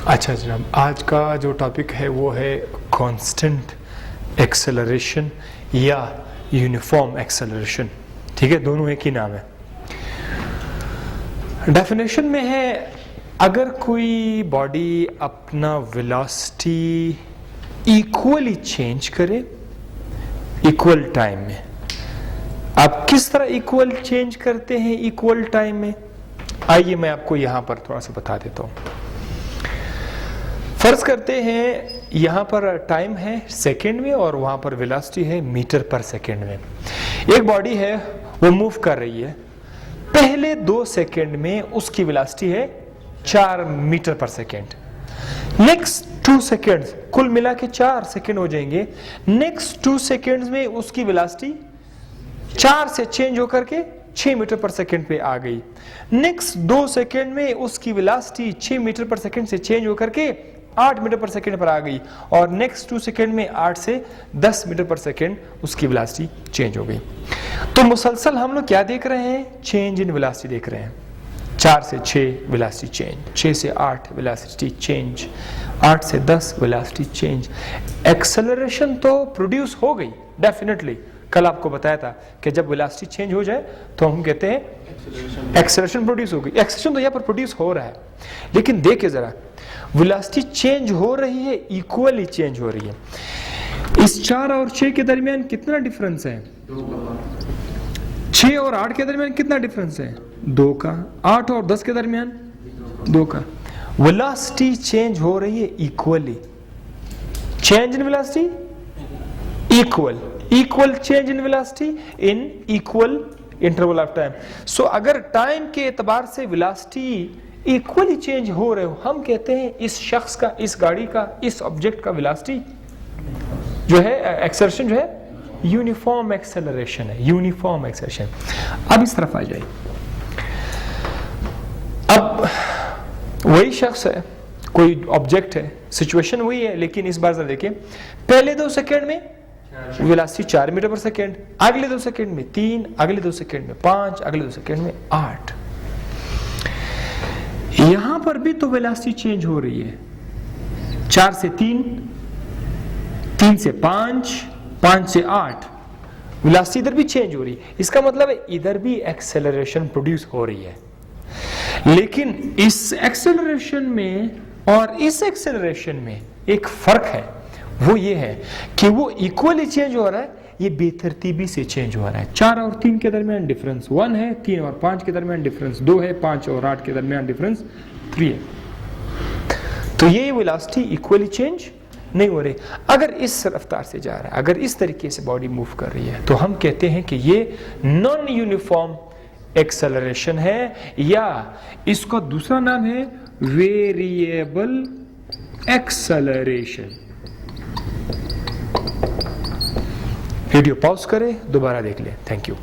अच्छा जनाब, आज का जो टॉपिक है वो है कांस्टेंट एक्सेलरेशन या यूनिफॉर्म एक्सेलरेशन। ठीक है, दोनों एक ही नाम है। डेफिनेशन में है, अगर कोई बॉडी अपना वेलोसिटी इक्वली चेंज करे इक्वल टाइम में। आप किस तरह इक्वल चेंज करते हैं इक्वल टाइम में, आइए मैं आपको यहां पर थोड़ा सा बता देता हूं। फर्ज करते हैं यहां पर टाइम है सेकंड में और वहां पर वेलोसिटी है मीटर पर सेकंड में। एक बॉडी है वो मूव कर रही है, पहले 2 सेकंड में उसकी वेलोसिटी है 4 मीटर पर सेकंड। नेक्स्ट 2 सेकंड्स, कुल मिला के 4 सेकंड हो जाएंगे। नेक्स्ट 2 सेकंड्स में उसकी वेलोसिटी 4 से चेंज होकर के 6 मीटर पर सेकंड पे आ गई। नेक्स्ट 2 सेकंड में उसकी वेलोसिटी 6 मीटर पर सेकंड से चेंज होकर के 8 मीटर पर सेकंड पर आ गई। और नेक्स्ट 2 सेकंड में 8 से 10 मीटर पर सेकंड उसकी वेलोसिटी चेंज हो गई। तो मुसलसल हम लोग क्या देख रहे हैं, चेंज इन वेलोसिटी देख रहे हैं। 4 से 6 वेलोसिटी चेंज, 6 से 8 वेलोसिटी चेंज, 8 से 10 वेलोसिटी चेंज। एक्सेलरेशन तो प्रोड्यूस हो गई डेफिनेटली। कल आपको बताया था कि जब वेलोसिटी चेंज हो जाए तो हम कहते हैं एक्सेलरेशन प्रोड्यूस हो गई। एक्सेलरेशन तो यहाँ पर प्रोड्यूस हो रहा है, लेकिन देखिए जरा, वेलोसिटी चेंज हो रही है, इक्वली चेंज हो रही है। इस 4 और 6 के दरमियान कितना डिफरेंस है? 6 और 8 के दरमियान कितना डिफरेंस है? 2 का। 8 और 10 के दरमियान 2 का। वेलोसिटी चेंज हो रही है equally. Change in velocity equal, equal change in velocity in equal interval of time. So अगर टाइम के एतबार से वेलोसिटी इक्वली चेंज हो रहे हो, हम कहते हैं इस शख्स का, इस गाड़ी का, इस ऑब्जेक्ट का वेलोसिटी जो है, एक्सेलरेशन जो है, यूनिफॉर्म एक्सेलरेशन है। Uniform acceleration. अब इस तरफ आ जाए। अब वही शख्स है, कोई ऑब्जेक्ट है, सिचुएशन वही है, लेकिन इस बार जरा देखिए, पहले 2 सेकंड में वेलोसिटी 4 मीटर पर सेकंड, अगले 2 सेकंड में 3, अगले 2 सेकंड में 5, अगले 2 सेकंड में 8। यहां पर भी तो वेलोसिटी चेंज हो रही है। 4 से 3, 3 से 5, 5 से 8, वेलोसिटी इधर भी चेंज हो रही है। इसका मतलब है इधर भी एक्सेलरेशन प्रोड्यूस हो रही है। लेकिन इस एक्सेलरेशन में और इस एक्सेलरेशन में एक फर्क है, वो ये है कि वो इक्वली चेंज हो रहा है, ये बेतरतीबी से चेंज हो रहा है। 4 और 3 के दरमियान डिफरेंस 1 है, 3 और 5 के दरमियान डिफरेंस 2 है, 5 और 8 के दरमियान डिफरेंस 3 है। तो ये वेलोसिटी इक्वली चेंज नहीं हो रही। अगर इस रफ्तार से जा रहा है, अगर इस तरीके से बॉडी मूव कर रही है, तो हम कहते हैं कि ये नॉन यूनिफॉर्म एक्सेलरेशन है, या इसका दूसरा नाम है वेरिएबल एक्सेलरेशन। वीडियो पॉज करें, दोबारा देख लें। Thank you.